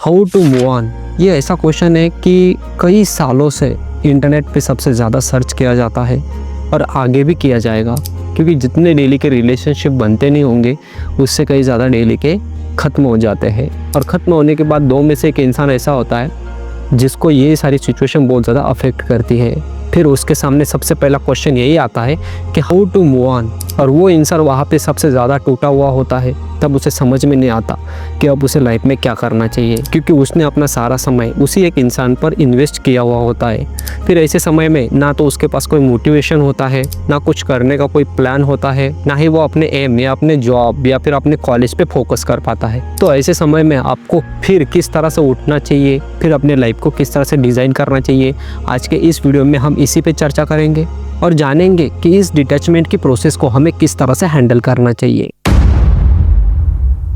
How to move on, ये ऐसा question है कि कई सालों से इंटरनेट पे सबसे ज़्यादा सर्च किया जाता है और आगे भी किया जाएगा, क्योंकि जितने डेली के रिलेशनशिप बनते नहीं होंगे उससे कई ज़्यादा डेली के ख़त्म हो जाते हैं। और ख़त्म होने के बाद दो में से एक इंसान ऐसा होता है जिसको ये सारी सिचुएशन बहुत ज़्यादा अफेक्ट करती है। फिर उसके सामने सबसे पहला क्वेश्चन यही आता है कि हाउ टू मूव ऑन, और वो इंसान वहाँ पे सबसे ज़्यादा टूटा हुआ होता है। तब उसे समझ में नहीं आता कि अब उसे लाइफ में क्या करना चाहिए, क्योंकि उसने अपना सारा समय उसी एक इंसान पर इन्वेस्ट किया हुआ होता है। फिर ऐसे समय में ना तो उसके पास कोई मोटिवेशन होता है, ना कुछ करने का कोई प्लान होता है, ना ही वो अपने एम या अपने जॉब या फिर अपने कॉलेज पे फोकस कर पाता है। तो ऐसे समय में आपको फिर किस तरह से उठना चाहिए, फिर अपने लाइफ को किस तरह से डिज़ाइन करना चाहिए, आज के इस वीडियो में हम इसी पे चर्चा करेंगे और जानेंगे कि इस डिटैचमेंट की प्रोसेस को हमें किस तरह से हैंडल करना चाहिए।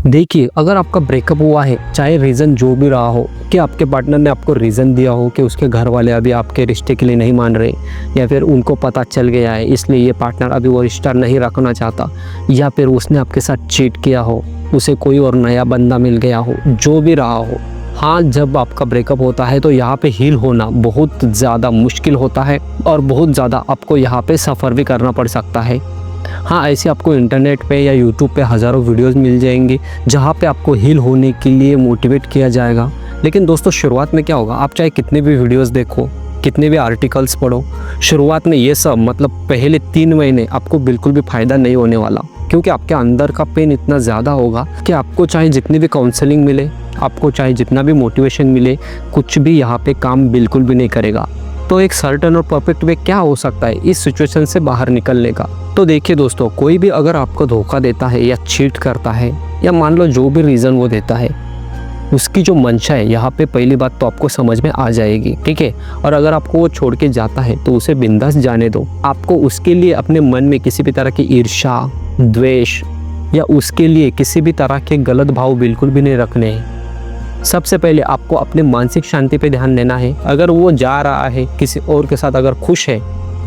देखिए, अगर आपका ब्रेकअप हुआ है, चाहे रीज़न जो भी रहा हो, कि आपके पार्टनर ने आपको रीज़न दिया हो कि उसके घर वाले अभी आपके रिश्ते के लिए नहीं मान रहे, या फिर उनको पता चल गया है इसलिए ये पार्टनर अभी वो रिश्ता नहीं रखना चाहता, या फिर उसने आपके साथ चीट किया हो, उसे कोई और नया बंदा मिल गया हो, जो भी रहा हो। हाँ, जब आपका ब्रेकअप होता है तो यहाँ पे हील होना बहुत ज़्यादा मुश्किल होता है और बहुत ज़्यादा आपको यहाँ पे सफ़र भी करना पड़ सकता है। हाँ, ऐसे आपको इंटरनेट पे या यूट्यूब पे हज़ारों वीडियोस मिल जाएंगी जहाँ पे आपको हील होने के लिए मोटिवेट किया जाएगा। लेकिन दोस्तों, शुरुआत में क्या होगा, आप चाहे कितने भी वीडियोस देखो, कितने भी आर्टिकल्स पढ़ो, शुरुआत में ये सब मतलब पहले 3 महीने आपको बिल्कुल भी फ़ायदा नहीं होने वाला, क्योंकि आपके अंदर का पेन इतना ज़्यादा होगा कि आपको चाहे जितनी भी काउंसलिंग मिले, आपको चाहे जितना भी मोटिवेशन मिले, कुछ भी यहाँ पे काम बिल्कुल भी नहीं करेगा। तो एक सर्टेन और परफेक्ट वे क्या हो सकता है इस सिचुएशन से बाहर निकलने का? तो देखिए दोस्तों, कोई भी अगर आपको धोखा देता है या चीट करता है, या मान लो जो भी रीज़न वो देता है, उसकी जो मंशा है यहाँ पे पहली बात तो आपको समझ में आ जाएगी, ठीक है। और अगर आपको वो छोड़ के जाता है तो उसे बिंदास जाने दो। आपको उसके लिए अपने मन में किसी भी तरह की ईर्ष्या, द्वेष या उसके लिए किसी भी तरह के गलत भाव बिल्कुल भी नहीं रखने हैं। सबसे पहले आपको अपने मानसिक शांति पे ध्यान देना है। अगर वो जा रहा है किसी और के साथ, अगर खुश है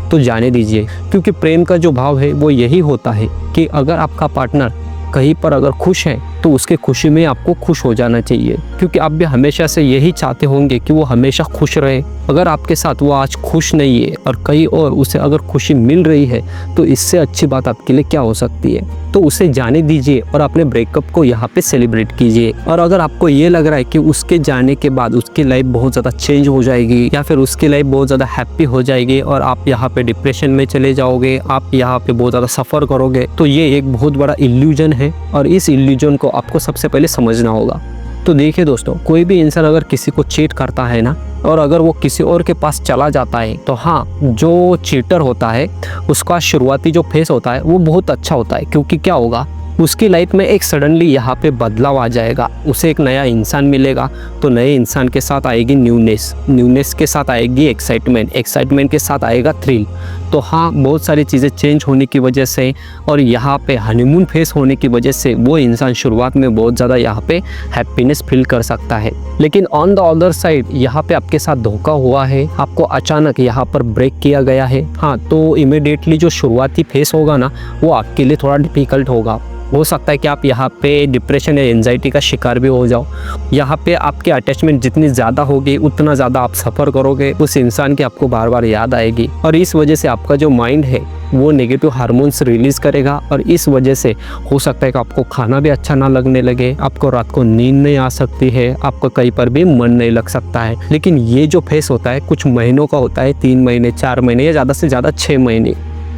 तो जाने दीजिए, क्योंकि प्रेम का जो भाव है वो यही होता है कि अगर आपका पार्टनर कहीं पर अगर खुश है तो उसके खुशी में आपको खुश हो जाना चाहिए, क्योंकि आप भी हमेशा से यही चाहते होंगे कि वो हमेशा खुश रहे। अगर आपके साथ वो आज खुश नहीं है और कहीं और उसे अगर खुशी मिल रही है तो इससे अच्छी बात आपके लिए क्या हो सकती है। तो उसे जाने दीजिए और अपने ब्रेकअप को यहाँ पे सेलिब्रेट कीजिए। और अगर आपको ये लग रहा है कि उसके जाने के बाद उसकी लाइफ बहुत ज़्यादा चेंज हो जाएगी या फिर उसकी लाइफ बहुत ज़्यादा हैप्पी हो जाएगी और आप यहाँ पे डिप्रेशन में चले जाओगे, आप यहाँ पे बहुत ज़्यादा सफ़र करोगे, तो ये एक बहुत बड़ा इल्यूजन है और इस इल्यूजन को आपको सबसे पहले समझना होगा। तो देखिए दोस्तों, कोई भी इंसान अगर किसी को चीट करता है ना, और अगर वो किसी और के पास चला जाता है, तो हाँ, जो चीटर होता है उसका शुरुआती जो फेस होता है वो बहुत अच्छा होता है, क्योंकि क्या होगा, उसकी लाइफ में एक सडनली यहाँ पे बदलाव आ जाएगा, उसे एक नया इंसान मिलेगा। तो नए इंसान के साथ आएगी न्यूनेस के साथ आएगी एक्साइटमेंट के साथ आएगा थ्रिल। तो हाँ, बहुत सारी चीज़ें चेंज होने की वजह से और यहाँ पे हनीमून फेस होने की वजह से वो इंसान शुरुआत में बहुत ज़्यादा यहाँ पे हैप्पीनेस फील कर सकता है। लेकिन ऑन द अदर साइड यहाँ पे आपके साथ धोखा हुआ है, आपको अचानक यहाँ पर ब्रेक किया गया है, हाँ, तो इमीडिएटली जो शुरुआती फेस होगा ना, वो आपके लिए थोड़ा डिफ़िकल्ट होगा। हो सकता है कि आप यहाँ पे डिप्रेशन या एंजाइटी का शिकार भी हो जाओ। यहाँ पे आपकी अटैचमेंट जितनी ज़्यादा होगी उतना ज़्यादा आप सफ़र करोगे, उस इंसान की आपको बार बार याद आएगी और इस वजह से आपका जो माइंड है वो नेगेटिव हार्मोन्स रिलीज़ करेगा और इस वजह से हो सकता है कि आपको खाना भी अच्छा ना लगने लगे, आपको रात को नींद नहीं आ सकती है, आपको कहीं पर भी मन नहीं लग सकता है। लेकिन ये जो फेस होता है कुछ महीनों का होता है, 3 महीने, 4 महीने या ज़्यादा से ज़्यादा 6 महीने।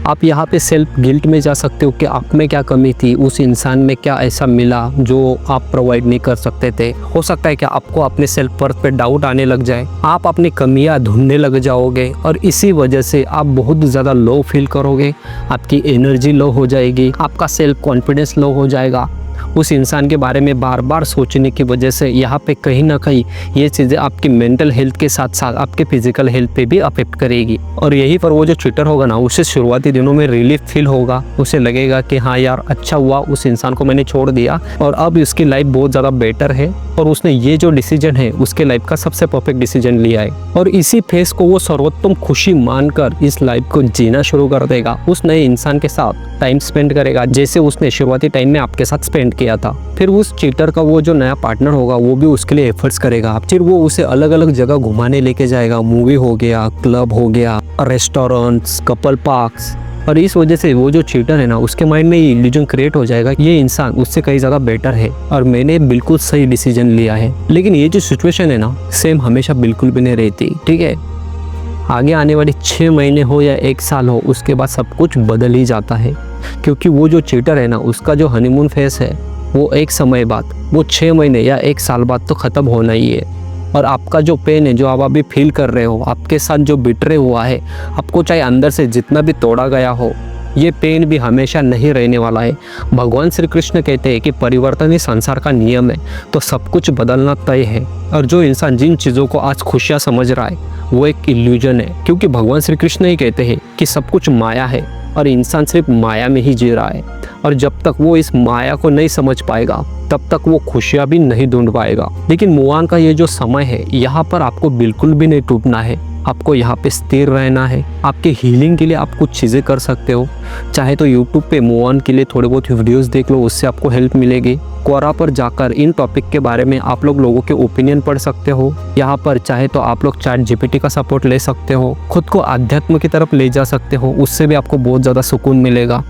आप यहाँ पे सेल्फ गिल्ट में जा सकते हो कि आप में क्या कमी थी, उस इंसान में क्या ऐसा मिला जो आप प्रोवाइड नहीं कर सकते थे। हो सकता है कि आपको अपने सेल्फ वर्थ पे डाउट आने लग जाए, आप अपनी कमियां ढूंढने लग जाओगे और इसी वजह से आप बहुत ज़्यादा लो फील करोगे, आपकी एनर्जी लो हो जाएगी, आपका सेल्फ कॉन्फिडेंस लो हो जाएगा। उस इंसान के बारे में बार बार सोचने की वजह से यहाँ पे कहीं ना कहीं ये चीज़ें आपकी मेंटल हेल्थ के साथ साथ आपके फिजिकल हेल्थ पे भी अफेक्ट करेगी। और यही पर वो जो ट्विटर होगा ना, उसे शुरुआती दिनों में रिलीफ फील होगा, उसे लगेगा कि हाँ यार, अच्छा हुआ उस इंसान को मैंने छोड़ दिया और अब उसकी लाइफ बहुत ज़्यादा बेटर है और उसने ये जो डिसीजन है उसके लाइफ का सबसे परफेक्ट डिसीजन लिया है और इसी फेस को वो सर्वोत्तम खुशी मानकर इस लाइफ को जीना शुरू कर देगा। उस नए इंसान के साथ टाइम स्पेंड करेगा जैसे उसने शुरुआती टाइम में आपके साथ स्पेंड किया था। फिर उस चीटर का वो जो नया पार्टनर होगा वो भी उसके लिए एफर्ट्स करेगा। फिर वो उसे अलग अलग जगह घुमाने लेके जाएगा, मूवी हो गया, क्लब हो गया, रेस्टोरेंट्स, कपल पार्क्स। और इस वजह से वो जो चीटर है ना उसके माइंड में ये इल्यूजन क्रिएट हो जाएगा ये इंसान उससे कई ज़्यादा बेटर है और मैंने बिल्कुल सही डिसीजन लिया है। लेकिन ये जो सिचुएशन है ना सेम हमेशा बिल्कुल भी नहीं रहती, ठीक है। आगे आने वाली 6 महीने हो या 1 साल हो उसके बाद सब कुछ बदल ही जाता है, क्योंकि वो जो चीटर है ना उसका जो हनीमून फेस है वो एक समय बाद, वो 6 महीने या 1 साल बाद तो ख़त्म होना ही है। और आपका जो पेन है जो आप अभी फील कर रहे हो, आपके साथ जो बिटरे हुआ है, आपको चाहे अंदर से जितना भी तोड़ा गया हो, ये पेन भी हमेशा नहीं रहने वाला है। भगवान श्री कृष्ण कहते हैं कि परिवर्तन ही संसार का नियम है, तो सब कुछ बदलना तय है। और जो इंसान जिन चीज़ों को आज खुशियाँ समझ रहा है वो एक इल्यूजन है, क्योंकि भगवान श्री कृष्ण ही कहते हैं कि सब कुछ माया है और इंसान सिर्फ माया में ही जी रहा है। और जब तक वो इस माया को नहीं समझ पाएगा तब तक वो खुशियाँ भी नहीं ढूंढ पाएगा। लेकिन मुआन का ये जो समय है यहाँ पर आपको बिल्कुल भी नहीं टूटना है, आपको यहाँ पे स्थिर रहना है। आपके हीलिंग के लिए आप कुछ चीज़ें कर सकते हो, चाहे तो यूट्यूब पे मुआन के लिए थोड़े बहुत वीडियोस देख लो, उससे आपको हेल्प मिलेगी। क्वोरा पर जाकर इन टॉपिक के बारे में आप लोगों के ओपिनियन पढ़ सकते हो। यहाँ पर चाहे तो आप लोग चैट जीपीटी का सपोर्ट ले सकते हो, खुद को आध्यात्म की तरफ ले जा सकते हो, उससे भी आपको बहुत ज़्यादा सुकून मिलेगा।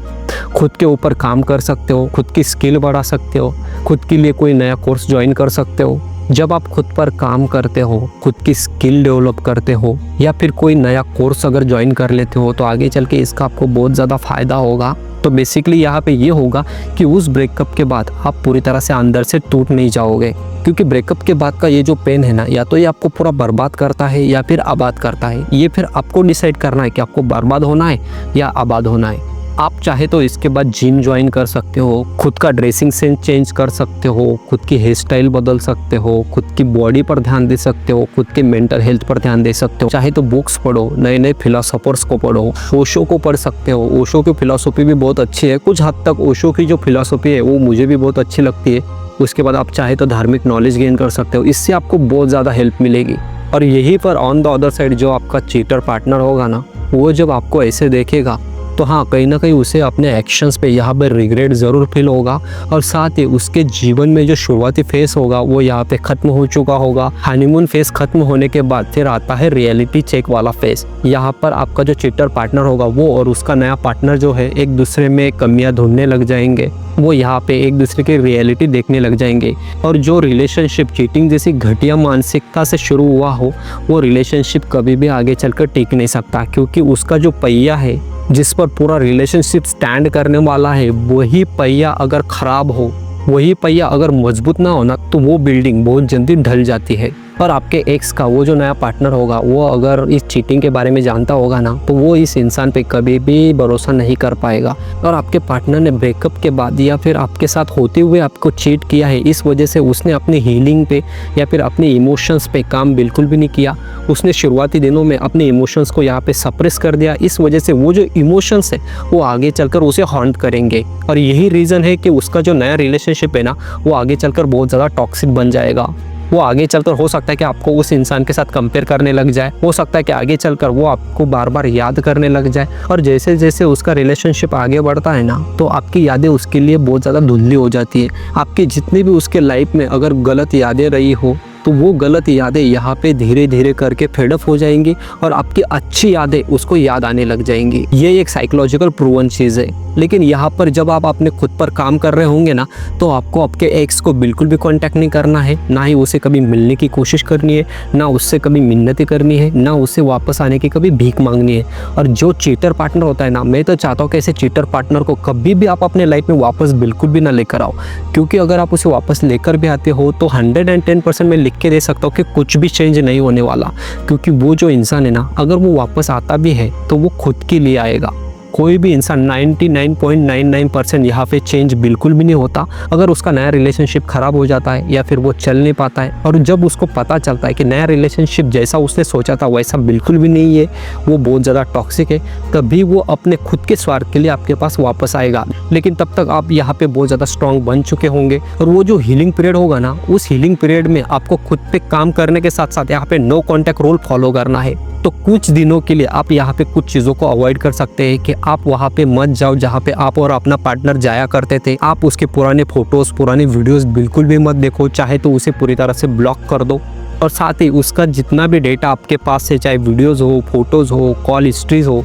खुद के ऊपर काम कर सकते हो, खुद की स्किल बढ़ा सकते हो, खुद के लिए कोई नया कोर्स ज्वाइन कर सकते हो। जब आप खुद पर काम करते हो, खुद की स्किल डेवलप करते हो या फिर कोई नया कोर्स अगर ज्वाइन कर लेते हो तो आगे चल के इसका आपको बहुत ज़्यादा फ़ायदा होगा। तो बेसिकली यहाँ पे ये होगा कि उस ब्रेकअप के बाद आप पूरी तरह से अंदर से टूट नहीं जाओगे, क्योंकि ब्रेकअप के बाद का ये जो पेन है ना या तो ये आपको पूरा बर्बाद करता है या फिर आबाद करता है। ये फिर आपको डिसाइड करना है कि आपको बर्बाद होना है या आबाद होना है। आप चाहे तो इसके बाद जिम ज्वाइन कर सकते हो, खुद का ड्रेसिंग सेंस चेंज कर सकते हो, खुद की हेयर स्टाइल बदल सकते हो, खुद की बॉडी पर ध्यान दे सकते हो, खुद के मेंटल हेल्थ पर ध्यान दे सकते हो। चाहे तो बुक्स पढ़ो, नए नए फिलोसोफर्स को पढ़ो, ओशो को पढ़ सकते हो। ओशो की फिलोसॉफी भी बहुत अच्छी है, कुछ हद तक ओशो की जो फिलोसॉफी है वो मुझे भी बहुत अच्छी लगती है। उसके बाद आप चाहे तो धार्मिक नॉलेज गेन कर सकते हो, इससे आपको बहुत ज़्यादा हेल्प मिलेगी। और यहीं पर ऑन द अदर साइड जो आपका चीटर पार्टनर होगा ना, वो जब आपको ऐसे देखेगा तो हाँ, कहीं ना कहीं उसे अपने एक्शंस पे यहाँ पर रिग्रेट ज़रूर फील होगा और साथ ही उसके जीवन में जो शुरुआती फेस होगा वो यहाँ पे ख़त्म हो चुका होगा। हनीमून फेस ख़त्म होने के बाद फिर आता है रियलिटी चेक वाला फेस। यहाँ पर आपका जो चीटर पार्टनर होगा वो और उसका नया पार्टनर जो है एक दूसरे में कमियां ढूंढने लग जाएंगे, वो यहाँ पे एक दूसरे की रियलिटी देखने लग जाएंगे। और जो रिलेशनशिप चीटिंग जैसी घटिया मानसिकता से शुरू हुआ हो वो रिलेशनशिप कभी भी आगे चलकर टिक नहीं सकता, क्योंकि उसका जो पहिया है जिस पर पूरा रिलेशनशिप स्टैंड करने वाला है वही पहिया अगर ख़राब हो, वही पहिया अगर मजबूत ना हो ना तो वो बिल्डिंग बहुत जल्दी ढल जाती है। और आपके एक्स का वो जो नया पार्टनर होगा वो अगर इस चीटिंग के बारे में जानता होगा ना तो वो इस इंसान पे कभी भी भरोसा नहीं कर पाएगा। और आपके पार्टनर ने ब्रेकअप के बाद या फिर आपके साथ होते हुए आपको चीट किया है, इस वजह से उसने अपनी हीलिंग पे या फिर अपने इमोशंस पे काम बिल्कुल भी नहीं किया। उसने शुरुआती दिनों में अपने इमोशंस को यहाँ पे सप्रेस कर दिया, इस वजह से वो जो इमोशंस है वो आगे चलकर उसे हॉन्ट करेंगे। और यही रीज़न है कि उसका जो नया रिलेशनशिप है ना वो आगे चलकर बहुत ज़्यादा टॉक्सिक बन जाएगा। वो आगे चलकर हो सकता है कि आपको उस इंसान के साथ कंपेयर करने लग जाए, हो सकता है कि आगे चलकर वो आपको बार बार याद करने लग जाए। और जैसे जैसे उसका रिलेशनशिप आगे बढ़ता है ना तो आपकी यादें उसके लिए बहुत ज़्यादा धुंधली हो जाती है। आपकी जितनी भी उसके लाइफ में अगर गलत यादें रही हो तो वो गलत यादें यहाँ पे धीरे धीरे करके फेडअप हो जाएंगी और आपकी अच्छी यादें उसको याद आने लग जाएंगी। ये एक साइकोलॉजिकल प्रूवन चीज़ है। लेकिन यहाँ पर जब आप अपने खुद पर काम कर रहे होंगे ना तो आपको आपके एक्स को बिल्कुल भी कांटेक्ट नहीं करना है, ना ही उसे कभी मिलने की कोशिश करनी है, ना उससे कभी मिन्नतें करनी है, ना उससे वापस आने की कभी भीख मांगनी है। और जो चीटर पार्टनर होता है ना, मैं तो चाहता हूँ कि ऐसे चीटर पार्टनर को कभी भी आप अपने लाइफ में वापस बिल्कुल भी ना लेकर आओ, क्योंकि अगर आप उसे वापस लेकर भी आते हो तो 110% मैं लिख के दे सकता हूँ कि कुछ भी चेंज नहीं होने वाला। क्योंकि वो जो इंसान है ना, अगर वो वापस आता भी है तो वो खुद के लिए आएगा, कोई भी इंसान 99.99% यहाँ पे चेंज बिल्कुल भी नहीं होता अगर उसका नया रिलेशनशिप ख़राब हो जाता है या फिर वो चल नहीं पाता है। और जब उसको पता चलता है कि नया रिलेशनशिप जैसा उसने सोचा था वैसा बिल्कुल भी नहीं है, वो बहुत ज़्यादा टॉक्सिक है, तभी वो अपने खुद के स्वार्थ के लिए आपके पास वापस आएगा। लेकिन तब तक आप यहाँ पे बहुत ज़्यादा स्ट्रॉन्ग बन चुके होंगे और वो जो हीलिंग पीरियड होगा ना, उस हीलिंग पीरियड में आपको खुद पे काम करने के साथ साथ यहाँ पे नो कॉन्टैक्ट रूल फॉलो करना है। तो कुछ दिनों के लिए आप यहाँ पे कुछ चीज़ों को अवॉइड कर सकते हैं कि आप वहाँ पे मत जाओ जहाँ पे आप और अपना पार्टनर जाया करते थे। आप उसके पुराने फोटोज़, पुराने वीडियोस बिल्कुल भी मत देखो, चाहे तो उसे पूरी तरह से ब्लॉक कर दो। और साथ ही उसका जितना भी डेटा आपके पास से, चाहे वीडियोज़ हो, फोटोज़ हो, कॉल हिस्ट्रीज़ हो,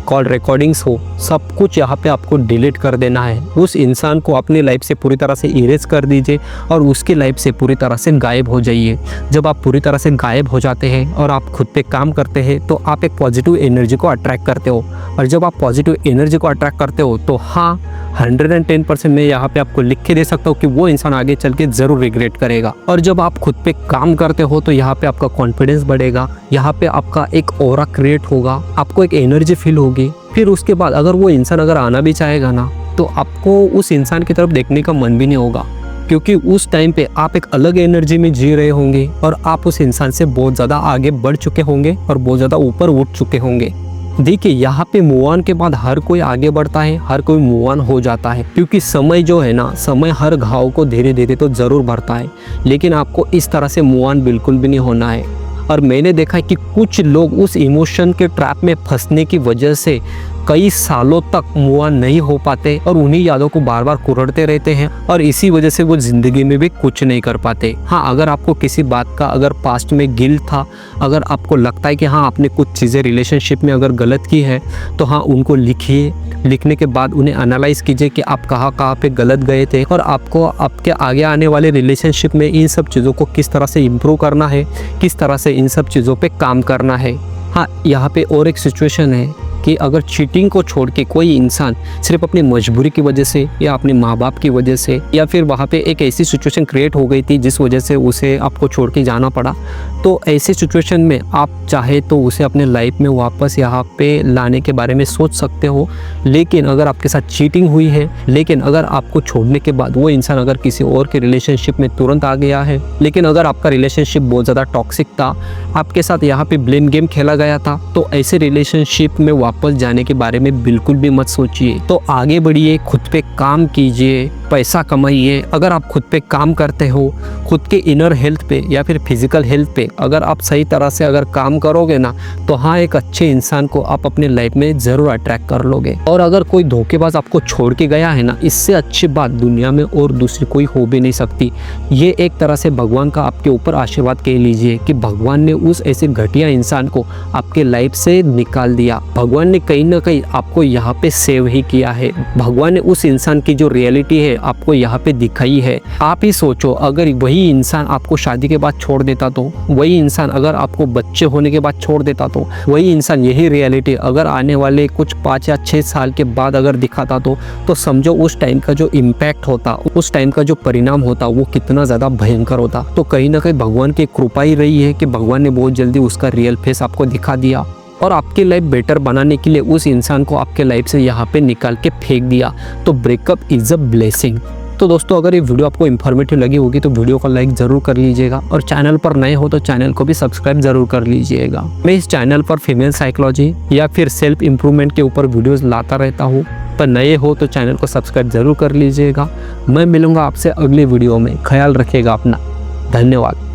कॉल रिकॉर्डिंग्स हो, सब कुछ यहाँ पे आपको डिलीट कर देना है। उस इंसान को अपनी लाइफ से पूरी तरह से इरेज कर दीजिए और उसकी लाइफ से पूरी तरह से गायब हो जाइए। जब आप पूरी तरह से गायब हो जाते हैं और आप खुद पे काम करते हैं तो आप एक पॉजिटिव एनर्जी को अट्रैक्ट करते हो, और जब आप पॉजिटिव एनर्जी को अट्रैक्ट करते हो तो हाँ, 110% मैं यहाँ पे आपको लिख के दे सकता हूँ कि वो इंसान आगे चल के ज़रूर रिग्रेट करेगा। और जब आप खुद पे काम करते हो तो यहाँ पे आपका कॉन्फिडेंस बढ़ेगा, यहाँ पे आपका एक ऑरा क्रिएट होगा, आपको एक एनर्जी फील होगी। फिर उसके बाद अगर वो इंसान अगर आना भी चाहेगा ना, तो आपको उस इंसान की तरफ देखने का मन भी नहीं होगा, क्योंकि उस टाइम पे आप एक अलग एनर्जी में जी रहे होंगे और आप उस इंसान से बहुत ज़्यादा आगे बढ़ चुके होंगे और बहुत ज़्यादा ऊपर उठ चुके होंगे। देखिए, यहाँ पे मूव ऑन के बाद हर कोई आगे बढ़ता है, हर कोई मूव ऑन हो जाता है, क्योंकि समय जो है ना, समय हर घाव को धीरे धीरे तो ज़रूर भरता है, लेकिन आपको इस तरह से मूव ऑन बिल्कुल भी नहीं होना है। और मैंने देखा है कि कुछ लोग उस इमोशन के ट्रैप में फंसने की वजह से कई सालों तक मूव ऑन नहीं हो पाते और उन्हीं यादों को बार बार कुरड़ते रहते हैं और इसी वजह से वो ज़िंदगी में भी कुछ नहीं कर पाते। हाँ, अगर आपको किसी बात का अगर पास्ट में गिल्ट था, अगर आपको लगता है कि हाँ आपने कुछ चीज़ें रिलेशनशिप में अगर गलत की है, तो हाँ उनको लिखिए। लिखने के बाद उन्हें एनालाइज कीजिए कि आप कहाँ पे गलत गए थे और आपको आपके आगे आने वाले रिलेशनशिप में इन सब चीज़ों को किस तरह से इम्प्रूव करना है, किस तरह से इन सब चीज़ों पे काम करना है। हाँ, यहाँ पे और एक सिचुएशन है कि अगर चीटिंग को छोड़ के कोई इंसान सिर्फ अपनी मजबूरी की वजह से या अपने माँ बाप की वजह से या फिर वहाँ पे एक ऐसी सिचुएशन क्रिएट हो गई थी जिस वजह से उसे आपको छोड़ के जाना पड़ा, तो ऐसी सिचुएशन में आप चाहे तो उसे अपने लाइफ में वापस यहाँ पे लाने के बारे में सोच सकते हो। लेकिन अगर आपके साथ चीटिंग हुई है, लेकिन अगर आपको छोड़ने के बाद वो इंसान अगर किसी और के रिलेशनशिप में तुरंत आ गया है, लेकिन अगर आपका रिलेशनशिप बहुत ज़्यादा टॉक्सिक था, आपके साथ यहाँ पे ब्लेम गेम खेला गया था, तो ऐसे रिलेशनशिप में वापस जाने के बारे में बिल्कुल भी मत सोचिए। तो आगे बढ़िए, खुद पे काम कीजिए, पैसा कमाइए। अगर आप खुद पे काम करते हो, खुद के इनर हेल्थ पे या फिर फिजिकल हेल्थ पे अगर आप सही तरह से अगर काम करोगे ना, तो हाँ एक अच्छे इंसान को आप अपने लाइफ में ज़रूर अट्रैक्ट कर लोगे। और अगर कोई धोखेबाज आपको छोड़ के गया है ना, इससे अच्छी बात दुनिया में और दूसरी कोई हो भी नहीं सकती। ये एक तरह से भगवान का आपके ऊपर आशीर्वाद कह लीजिए कि भगवान ने उस ऐसे घटिया इंसान को आपके लाइफ से निकाल दिया। भगवान ने कहीं ना कहीं आपको यहाँ पे सेव ही किया है। भगवान ने उस इंसान की जो रियलिटी है आपको यहाँ पे दिखाई है। आप ही सोचो, अगर वही इंसान आपको शादी के बाद छोड़ देता तो, वही इंसान अगर आपको बच्चे होने के बाद छोड़ देता तो, वही इंसान यही रियलिटी अगर आने वाले कुछ 5 या 6 साल के बाद अगर दिखाता तो समझो उस टाइम का जो इम्पैक्ट होता, उस टाइम का जो परिणाम होता वो कितना ज़्यादा भयंकर होता। तो कहीं ना कहीं भगवान की कृपा ही रही है कि भगवान ने बहुत जल्दी उसका रियल फेस आपको दिखा दिया और आपकी लाइफ बेटर बनाने के लिए उस इंसान को आपके लाइफ से यहाँ पे निकाल के फेंक दिया। तो ब्रेकअप इज़ अ ब्लेसिंग। तो दोस्तों, अगर ये वीडियो आपको इन्फॉर्मेटिव लगी होगी तो वीडियो को लाइक ज़रूर कर लीजिएगा और चैनल पर नए हो तो चैनल को भी सब्सक्राइब ज़रूर कर लीजिएगा। मैं इस चैनल पर फीमेल साइकोलॉजी या फिर सेल्फ इम्प्रूवमेंट के ऊपर वीडियोज़ लाता रहता हूँ। पर नए हो तो चैनल को सब्सक्राइब ज़रूर कर लीजिएगा। मैं मिलूँगा आपसे अगले वीडियो में। ख्याल रखिएगा अपना। धन्यवाद।